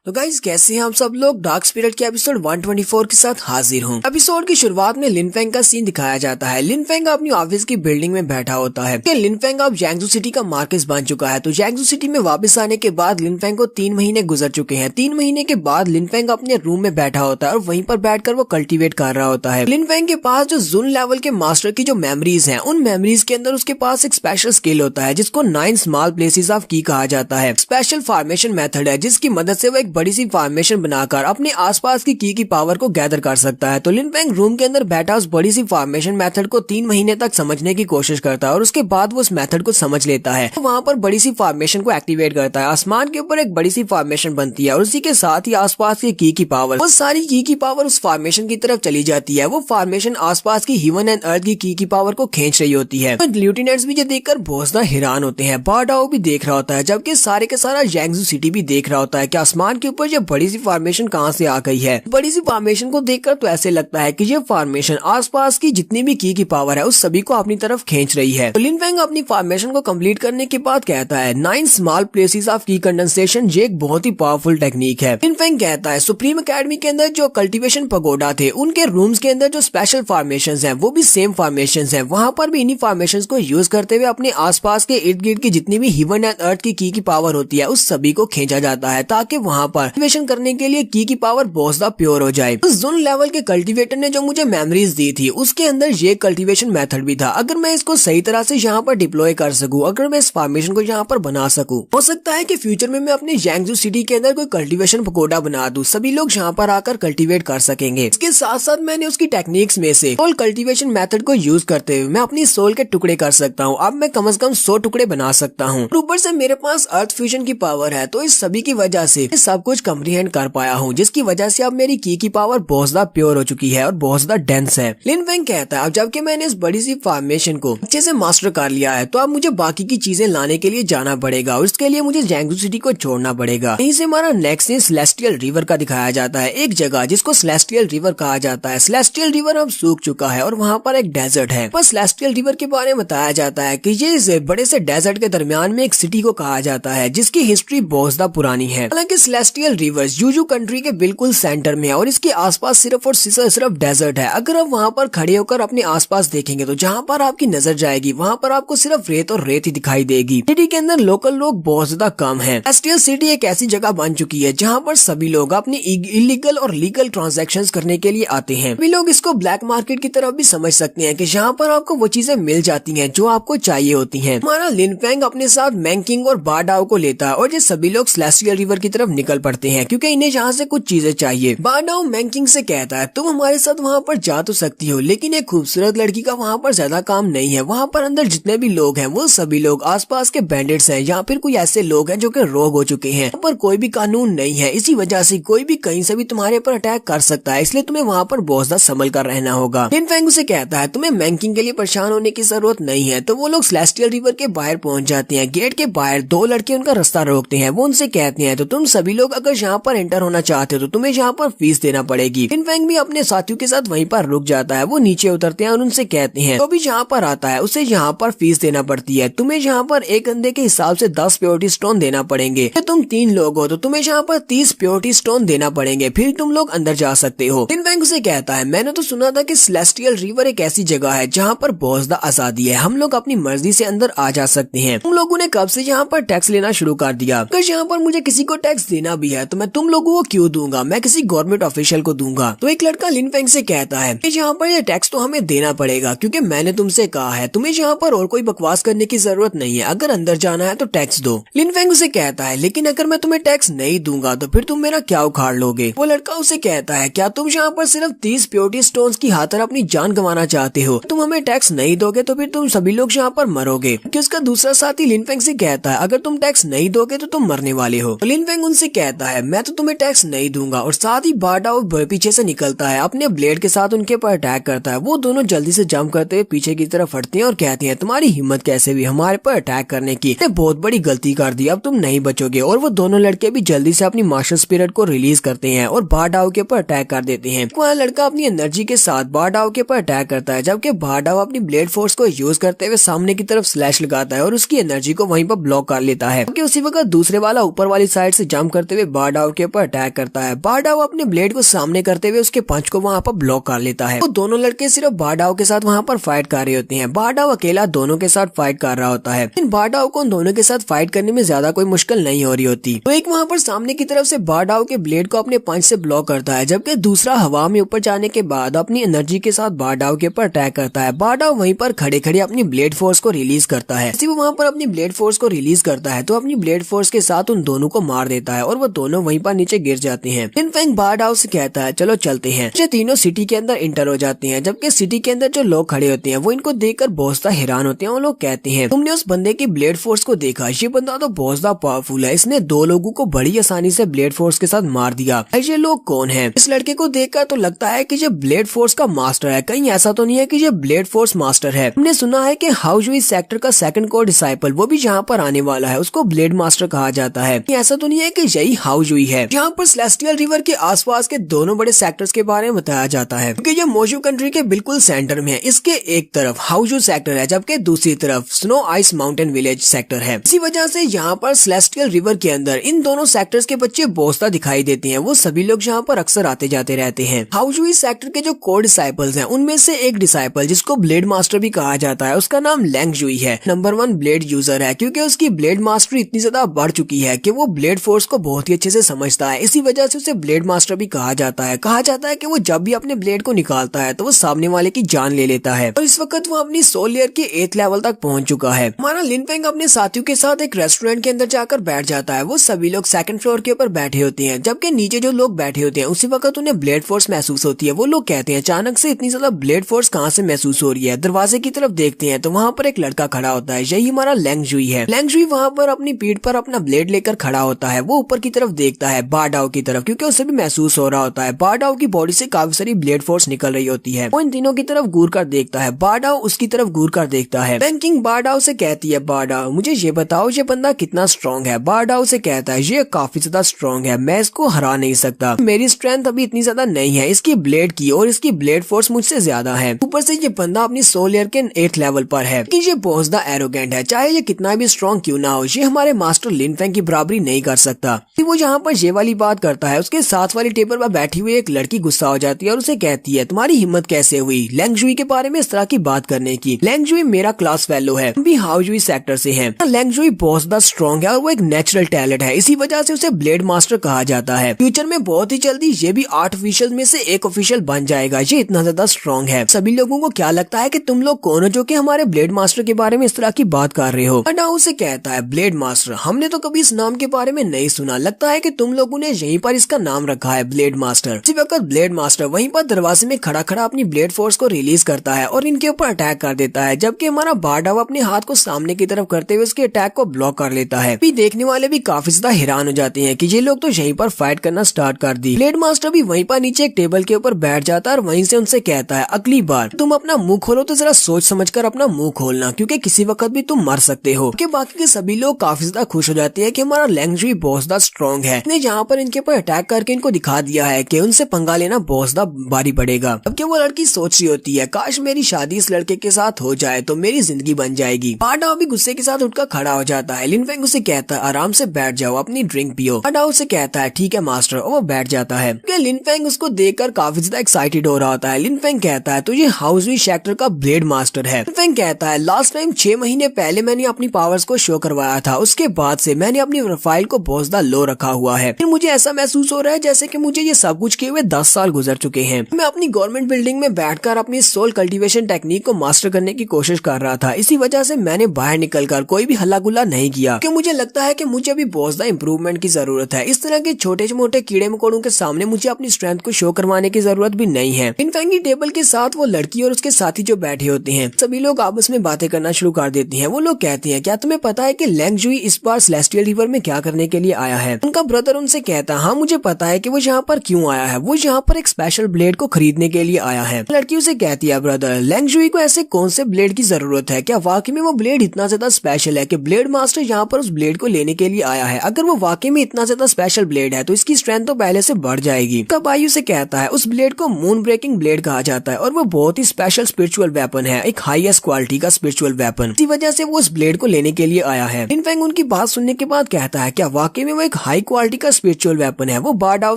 तो गाइस कैसे हैं आप सब लोग। डार्क स्पिरिट के एपिसोड 124 के साथ हाजिर हूँ। एपिसोड की शुरुआत में लिन फेंग का सीन दिखाया जाता है। लिन फेंग अपनी ऑफिस की बिल्डिंग में बैठा होता है। लिन फेंग अब जैंगजू सिटी का मार्केट बन चुका है। तो जैंगजू सिटी में वापस आने के बाद लिन फेंग को 3 महीने गुजर चुके हैं। 3 महीने के बाद लिन फेंग अपने रूम में बैठा होता है और वहीं पर बैठकर वो कल्टीवेट कर रहा होता है। लिन फेंग के पास जो जुन लेवल के मास्टर की जो मेमोरीज है, उन मेमोरीज के अंदर उसके पास एक स्पेशल स्किल होता है जिसको 9 स्मॉल प्लेसेस ऑफ की कहा जाता है। स्पेशल फॉर्मेशन मेथड है जिसकी मदद से वो एक बड़ी सी फॉर्मेशन बनाकर अपने आसपास की पावर को गैदर कर सकता है। तो लिन फेंग रूम के अंदर बैठा उस बड़ी सी फॉर्मेशन मेथड को 3 महीने तक समझने की कोशिश करता है और उसके बाद वो उस मेथड को समझ लेता है। तो वहाँ पर बड़ी सी फॉर्मेशन को एक्टिवेट करता है। आसमान के ऊपर एक बड़ी सी फॉर्मेशन बनती है और उसी के साथ ही आसपास की पावर, वो सारी की पावर उस फॉर्मेशन की तरफ चली जाती है। वो फॉर्मेशन आसपास की ह्यूमन एंड अर्थ की पावर को खींच रही होती है। तो ल्यूटिनेंट्स भी ये देखकर बहुत ज्यादा हैरान होते हैं। बाडाओ भी देख रहा होता है, जबकि सारे के सारा जैंगजू सिटी भी देख रहा होता है कि आसमान के ऊपर ये बड़ी सी फॉर्मेशन कहाँ से आ गई है। बड़ी सी फॉर्मेशन को देखकर तो ऐसे लगता है कि ये फॉर्मेशन आसपास की जितनी भी की पावर है उस सभी को अपनी तरफ खींच रही है। तो लिन फेंग अपनी फॉर्मेशन को कंप्लीट करने के बाद कहता है 9 स्मॉल प्लेसेस ऑफ की कंडेंसेशन ये एक बहुत ही पावरफुल टेक्निक है। लिन फेंग कहता है सुप्रीम एकेडमी के अंदर जो कल्टीवेशन पगोडा थे उनके रूम्स के अंदर जो स्पेशल फॉर्मेशंस हैं वो भी सेम फॉर्मेशंस हैं। वहाँ पर भी इन्हीं फॉर्मेशंस को यूज करते हुए अपने आसपास के इर्द गिर्द की जितनी भी ह्यूमन एंड अर्थ की पावर होती है उस सभी को खींचा जाता है ताकि वहाँ पर कल्टीवेशन करने के लिए की पावर बहुत ज्यादा प्योर हो जाए। उस जोन लेवल के कल्टीवेटर ने जो मुझे मेमोरीज दी थी उसके अंदर ये कल्टीवेशन मेथड भी था। अगर मैं इसको सही तरह से यहाँ पर डिप्लॉय कर सकूं, अगर मैं इस फॉर्मेशन को यहाँ पर बना सकूं, हो सकता है कि फ्यूचर में मैं अपने जैंगजू सिटी के अंदर कोई कल्टीवेशन पगोडा बना दूं। सभी लोग यहाँ पर आकर कल्टीवेट कर सकेंगे। इसके साथ साथ मैंने उसकी टेक्निक्स में से सोल कल्टीवेशन मेथड को यूज करते हुए मैं अपनी सोल के टुकड़े कर सकता हूँ। अब मैं कम से कम 100 टुकड़े बना सकता हूँ। ऊपर से मेरे पास अर्थ फ्यूजन की पावर है, तो इस सभी की वजह से सब कुछ कम्प्रीहेंड कर पाया हूँ, जिसकी वजह से अब मेरी की पावर बहुत ज्यादा प्योर हो चुकी है और बहुत ज्यादा डेंस है। लिन फेंग कहता है अब जबकि मैंने इस बड़ी सी फॉर्मेशन को अच्छे से मास्टर कर लिया है तो अब मुझे बाकी की चीजें लाने के लिए जाना पड़ेगा और इसके लिए मुझे जैंगजू सिटी को छोड़ना पड़ेगा। यहीं से हमारा नेक्स्ट सीन सेलेस्टियल रिवर का दिखाया जाता है। एक जगह जिसको सेलेस्टियल रिवर कहा जाता है। सेलेस्टियल रिवर अब सूख चुका है और वहाँ पर एक डेजर्ट है। पर सेलेस्टियल रिवर के बारे में बताया जाता है कि ये इस बड़े से डेजर्ट के दरमियान में एक सिटी को कहा जाता है जिसकी हिस्ट्री बहुत ज्यादा पुरानी है। हालांकि सेलेस्टियल रिवर यूजू कंट्री के बिल्कुल सेंटर में है और इसके आसपास सिर्फ और सिर्फ डेजर्ट है। अगर आप वहाँ पर खड़े होकर अपने आसपास देखेंगे तो जहाँ पर आपकी नजर जाएगी वहाँ पर आपको सिर्फ रेत और रेत ही दिखाई देगी। सिटी के अंदर लोकल लोग बहुत ज्यादा कम हैं। सेलेस्टियल सिटी एक ऐसी जगह बन चुकी है जहाँ पर सभी लोग अपनी इलीगल और लीगल ट्रांजैक्शंस करने के लिए आते हैं। सभी लोग इसको ब्लैक मार्केट की तरफ भी समझ सकते हैं कि जहाँ पर आपको वो चीजें मिल जाती हैं जो आपको चाहिए होती हैं। हमारा लिन फेंग अपने साथ मैंकिंग और बाडाओ को लेता है और ये सभी लोग सेलेस्टियल रिवर की तरफ निकल पड़ते हैं क्योंकि इन्हें यहाँ से कुछ चीजें चाहिए। बाडाओ मैंकिंग से कहता है तुम हमारे साथ वहाँ पर जा तो सकती हो, लेकिन एक खूबसूरत लड़की का वहाँ पर ज्यादा काम नहीं है। वहाँ पर अंदर जितने भी लोग हैं वो सभी लोग आसपास के बैंडिट्स हैं या फिर कोई ऐसे लोग हैं जो कि रोग हो चुके हैं। पर कोई भी कानून नहीं है, इसी वजह से कोई भी कहीं से भी तुम्हारे पर अटैक कर सकता है, इसलिए तुम्हें वहाँ पर बहुत ज्यादा संभल कर रहना होगा। लिन फेंग उसे कहता है तुम्हें मैंकिंग के लिए परेशान होने की जरूरत नहीं है। तो वो लोग सेलेस्टियल रिवर के बाहर पहुंच जाते हैं। गेट के बाहर 2 लड़के उनका रास्ता रोकते हैं। वो उनसे कहते हैं तो तुम सभी लोग अगर यहाँ पर एंटर होना चाहते हो तो तुम्हें यहाँ पर फीस देना पड़ेगी। लिन फेंग भी अपने साथियों के साथ वहीं पर रुक जाता है। वो नीचे उतरते हैं और उनसे कहते हैं तो भी यहाँ पर आता है उसे यहाँ पर फीस देना पड़ती है। तुम्हें यहाँ पर एक अंधे के हिसाब से 10 प्योरिटी स्टोन देना पड़ेंगे। तुम 3 लोग हो तो तुम्हें यहाँ पर 30 प्योरिटी स्टोन देना पड़ेंगे, फिर तुम लोग अंदर जा सकते हो। लिन फेंग उसे कहता है मैंने तो सुना था कि सेलेस्टियल रिवर एक ऐसी जगह है जहाँ पर बहुत ज्यादा आजादी है, हम लोग अपनी मर्जी से अंदर आ जा सकते हैं। तुम लोगों ने कब से यहाँ पर टैक्स लेना शुरू कर दिया? अगर यहाँ पर मुझे किसी को टैक्स देना भी है तो मैं तुम लोगों को क्यों दूंगा, मैं किसी गवर्नमेंट ऑफिशियल को दूंगा। तो एक लड़का लिन फेंग से कहता है यहाँ पर ये टैक्स तो हमें देना पड़ेगा क्योंकि मैंने तुमसे कहा है, तुम्हें यहाँ पर और कोई बकवास करने की जरूरत नहीं है, अगर अंदर जाना है तो टैक्स दो। लिन फेंग उसे कहता है लेकिन अगर मैं तुम्हें टैक्स नहीं दूंगा तो फिर तुम मेरा क्या उखाड़ लोगे? वो लड़का उसे कहता है क्या तुम यहाँ पर सिर्फ 30 प्योरिटी स्टोन्स की खातिर अपनी जान गंवाना चाहते हो? तुम हमें टैक्स नहीं दोगे तो फिर तुम सभी लोग यहाँ पर मरोगे। कि उसका दूसरा साथी लिन फेंग से कहता है अगर तुम टैक्स नहीं दोगे तो तुम मरने वाले हो। लिन फेंग उनसे कहता है मैं तो तुम्हें टैक्स नहीं दूंगा और साथ ही बाडाओ पीछे से निकलता है, अपने ब्लेड के साथ उनके पर अटैक करता है। वो दोनों जल्दी से जंप करते हुए पीछे की तरफ हटते हैं और कहते हैं तुम्हारी हिम्मत कैसे हुई हमारे पर अटैक करने की, बहुत बड़ी गलती कर दी, अब तुम नहीं बचोगे। और वो दोनों लड़के भी जल्दी से अपनी मार्शल स्पिरिट को रिलीज करते हैं और बाडाओ के ऊपर अटैक कर देते हैं। वह लड़का अपनी एनर्जी के साथ बाडाओ के ऊपर अटैक करता है जबकि बाडाओ अपनी ब्लेड फोर्स को यूज करते हुए सामने की तरफ स्लैश लगाता है और उसकी एनर्जी को वहीं पर ब्लॉक कर लेता है। उसी वक्त दूसरे वाला ऊपर वाली साइड से जंप करते हुए बारडाओ के ऊपर अटैक करता है। बारडाओ अपने ब्लेड को सामने करते हुए उसके पंच को वहाँ पर ब्लॉक कर लेता है। वो दोनों लड़के सिर्फ बारडाओ के साथ वहाँ पर फाइट कर रहे होते हैं। बारडाओ अकेला दोनों के साथ फाइट कर रहा होता है, लेकिन बारडाओ को उन दोनों के साथ फाइट करने में ज्यादा कोई मुश्किल नहीं हो रही होती। तो एक वहाँ पर सामने की तरफ से बारडाओ के ब्लेड को अपने पंच से ब्लॉक करता है, जबकि दूसरा हवा में ऊपर जाने के बाद अपनी एनर्जी के साथ बारडाओ के ऊपर अटैक करता है। बारडाओ वहीं पर खड़े खड़े अपनी ब्लेड फोर्स को रिलीज करता है। वो वहाँ पर अपनी ब्लेड फोर्स को रिलीज करता है तो अपनी ब्लेड फोर्स के साथ उन दोनों को मार देता है और वो दोनों वहीं पर नीचे गिर जाते हैं। लिन फेंग बारडाओ से कहता है चलो चलते हैं। ये तीनों सिटी के अंदर इंटर हो जाते हैं, जबकि सिटी के अंदर जो लोग खड़े होते हैं वो इनको देखकर बहुत सा हैरान होते हैं। वो लोग कहते हैं तुमने उस बंदे की ब्लेड फोर्स को देखा, ये बंदा तो बहुत ज्यादा पावरफुल है, इसने दो लोगों को बड़ी आसानी से ब्लेड फोर्स के साथ मार दिया। ये लोग कौन है? इस लड़के को देखकर तो लगता है कि ये ब्लेड फोर्स का मास्टर है। कहीं ऐसा तो नहीं है कि ये ब्लेड फोर्स मास्टर है? हमने सुना है कि हाउजुई सेक्टर का सेकंड कोर डिसाइपल वो भी यहाँ पर आने वाला है, उसको ब्लेड मास्टर कहा जाता है। ऐसा तो नहीं है कि यही हाउजुई है? यहाँ पर सेलेस्टियल रिवर के आसपास के दोनों बड़े सेक्टर्स के बारे में बताया जाता है क्योंकि ये मोजू कंट्री के बिल्कुल सेंटर में है। इसके एक तरफ हाउजू सेक्टर है, जबकि दूसरी तरफ snow ice mountain village sector है। इसी वजह से यहाँ पर सेलेस्टियल रिवर के अंदर इन दोनों सेक्टर्स के बच्चे बोस्ता दिखाई देते हैं। वो सभी लोग यहाँ पर अक्सर आते जाते रहते हैं। हाउजुई सेक्टर के जो कोर डिसाइपल्स हैं उनमें से एक डिसाइपल जिसको ब्लेड मास्टर भी कहा जाता है, उसका नाम लैंग जुई है। नंबर 1 ब्लेड यूजर है क्योंकि उसकी ब्लेड मास्टरी इतनी ज्यादा बढ़ चुकी है कि वो ब्लेड फोर्स को बहुत ही अच्छे से समझता है। इसी वजह से उसे ब्लेड मास्टर भी कहा जाता है। कहा जाता है कि वो जब भी अपने ब्लेड को निकालता है तो वो सामने वाले की जान ले लेता है और इस वक्त वो अपनी सोल लेयर के 8th लेवल तक पहुंच चुका है। हमारा लिन फेंग अपने साथियों के साथ एक रेस्टोरेंट के अंदर जाकर बैठ जाता है। वो सभी लोग सेकंड फ्लोर के ऊपर बैठे होते हैं, जबकि नीचे जो लोग बैठे होते हैं उसी वक्त उन्हें ब्लेड फोर्स महसूस होती है। वो लोग कहते हैं अचानक से इतनी ज्यादा ब्लेड फोर्स कहाँ से महसूस हो रही है। दरवाजे की तरफ देखते हैं तो वहाँ पर एक लड़का खड़ा होता है, यही हमारा लैंग जुई है। लैंग जुई वहाँ पर अपनी पीठ पर अपना ब्लेड लेकर खड़ा होता है। वो ऊपर की तरफ देखता है बारडाओ की तरफ क्योंकि उसे भी महसूस हो रहा होता है बारडाओ की बॉडी से काफी सारी ब्लेड फोर्स निकल रही होती है। वो इन तीनों की तरफ घूर कर देखता है, बारडाओ उसकी तरफ घूर कर देखता है। बैंकिंग बारडाओ से कहती है बारडाओ मुझे ये बताओ ये बंदा कितना स्ट्रॉन्ग है। बारडाओ से कहता है ये काफी ज्यादा स्ट्रॉन्ग है, मैं इसको हरा नहीं सकता, मेरी स्ट्रेंथ अभी इतनी ज्यादा नहीं है इसकी ब्लेड की और इसकी ब्लेड फोर्स मुझसे ज्यादा है। ऊपर से ये बंदा अपनी सोल लेयर के 8th लेवल पर है कि ये बहुत ज्यादा एरोगेंट है, चाहे ये कितना भी स्ट्रॉन्ग क्यों ना हो, ये हमारे मास्टर लिन फेंग की बराबरी नहीं कर सकता। वो यहाँ पर ये वाली बात करता है, उसके साथ वाली टेबल पर बैठी हुई एक लड़की गुस्सा हो जाती है और उसे कहती है तुम्हारी हिम्मत कैसे हुई लैंग जुई के बारे में इस तरह की बात करने की। लैंग जुई मेरा क्लास फेलो है, हम भी हाउजुई सेक्टर से हैं। लैंग जुई बहुत ज्यादा स्ट्रॉन्ग है और वो एक नेचुरल टैलेंट है, इसी वजह से उसे ब्लेड मास्टर कहा जाता है। फ्यूचर में बहुत ही जल्दी ये भी 8 ऑफिशियल में से एक ऑफिशियल बन जाएगा, ये इतना ज्यादा स्ट्रॉन्ग है। सभी लोगों को क्या लगता है कि तुम लोग कौन हो जो कि हमारे ब्लेड मास्टर के बारे में इस तरह की बात कर रहे हो। बारडाओ से कहता है ब्लेड मास्टर हमने तो कभी इस नाम के बारे में नहीं सुना, लगता है कि तुम लोगों ने यहीं पर इसका नाम रखा है ब्लेड मास्टर। इसी वक्त ब्लेड मास्टर वहीं पर दरवाजे में खड़ा खड़ा अपनी ब्लेड फोर्स को रिलीज करता है और इनके ऊपर अटैक कर देता है, जबकि हमारा बारडाओ अपने हाथ को सामने की तरफ करते हुए उसके अटैक को ब्लॉक कर लेता है। भी देखने वाले भी काफी ज्यादा हैरान हो जाते हैं कि ये लोग तो यहीं पर फाइट करना स्टार्ट कर दी। ब्लेड मास्टर भी वहीं पर नीचे एक टेबल के ऊपर बैठ जाता है और वहीं से उनसे कहता है अगली बार तुम अपना मुंह खोलो तो जरा सोच समझकर अपना मुंह खोलना क्योंकि किसी वक्त भी तुम मर सकते हो। कि बाकी के सभी लोग काफी ज्यादा खुश हो जाते हैं कि हमारा लैंग जुई बहुत ज्यादा स्ट्रॉन्ग है, ने यहाँ पर इनके ऊपर अटैक करके इनको दिखा दिया है कि उनसे पंगा लेना बहुत ज्यादा भारी पड़ेगा। अब क्या वो लड़की सोच रही होती है काश मेरी शादी इस लड़के के साथ हो जाए तो मेरी जिंदगी बन जाएगी। बारडाओ भी गुस्से के साथ उठकर खड़ा हो जाता है। लिन फेंग उसे कहता है आराम से बैठ जाओ अपनी ड्रिंक पियो। बारडाओ से कहता है ठीक है मास्टर और वो बैठ जाता है। लिन फेंग उसको देखकर काफी ज्यादा एक्साइटेड हो रहा होता है। लिन फेंग कहता है तो ये हाउजुई सेक्टर का ब्लेड मास्टर है। लिन फेंग कहता है लास्ट टाइम 6 महीने पहले मैंने अपनी पावर्स को शो करवाया था, उसके बाद से मैंने अपनी प्रोफाइल को बहुत ज्यादा लो रखा हुआ है। फिर मुझे ऐसा महसूस हो रहा है जैसे कि मुझे ये सब कुछ किए हुए 10 साल गुजर चुके हैं। मैं अपनी गवर्नमेंट बिल्डिंग में बैठकर अपनी सोल कल्टीवेशन टेक्निक को मास्टर करने की कोशिश कर रहा था, इसी वजह से मैंने बाहर निकलकर कोई भी हल्ला गुल्ला नहीं किया क्योंकि मुझे लगता है कि मुझे अभी बहुत ज्यादा इंप्रूवमेंट की जरूरत है। इस तरह के छोटे मोटे कीड़े मकोड़ों के सामने मुझे अपनी स्ट्रेंथ को शो करवाने की जरूरत भी नहीं है। लिन फेंग की टेबल के साथ वो लड़की और उसके साथी जो बैठे होते हैं सभी लोग आपस में बातें करना शुरू कर देती हैं। वो लोग कहते हैं क्या तुम्हें पता है कि लैंग जुई इस बार सेलेस्टियल रिवर में क्या करने के लिए आया है। उनका ब्रदर उनसे कहता है हाँ मुझे पता है कि वो यहाँ पर क्यों आया है, वो यहाँ पर एक स्पेशल ब्लेड को खरीदने के लिए आया है। लड़की उसे कहती है ब्रदर लैंग जुई को ऐसे कौन से ब्लेड की जरूरत है, क्या वाकई में वो ब्लेड इतना ज्यादा स्पेशल है कि ब्लेड मास्टर यहाँ पर उस ब्लेड को लेने के लिए आया है। अगर वो वाकई में इतना ज्यादा स्पेशल ब्लेड है तो इसकी स्ट्रेंथ तो पहले से बढ़ जाएगी। तब आयु से कहता है उस ब्लेड को मून ब्रेकिंग ब्लेड कहा जाता है और वो बहुत ही स्पेशल स्पिरिचुअल वेपन है, एक हाईएस्ट क्वालिटी का स्पिरिचुअल वेपन, इसी वजह से वो उस ब्लेड को लेने के लिए आया है। लिन फेंग उनकी बात सुनने के बाद कहता है क्या वाकई में वो एक एक हाई क्वालिटी का स्पिरिचुअल वेपन है। वो बारडाओ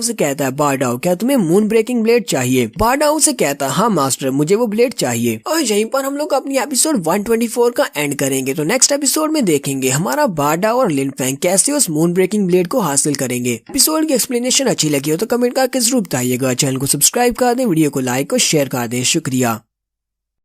से कहता है, बारडाओ क्या तुम्हें मून ब्रेकिंग ब्लेड चाहिए? बारडाओ से कहता है, हाँ मास्टर मुझे वो ब्लेड चाहिए। और यहीं पर हम लोग अपनी एपिसोड 124 का एंड करेंगे। तो नेक्स्ट एपिसोड में देखेंगे हमारा बारडाओ और लिनफेंग कैसे उस मून ब्रेकिंग ब्लेड को हासिल करेंगे। एपिसोड की एक्सप्लेनेशन अच्छी लगी हो तो कमेंट करके जरूर बताइएगा। चैनल को सब्सक्राइब कर दें, वीडियो को लाइक और शेयर कर दें। शुक्रिया।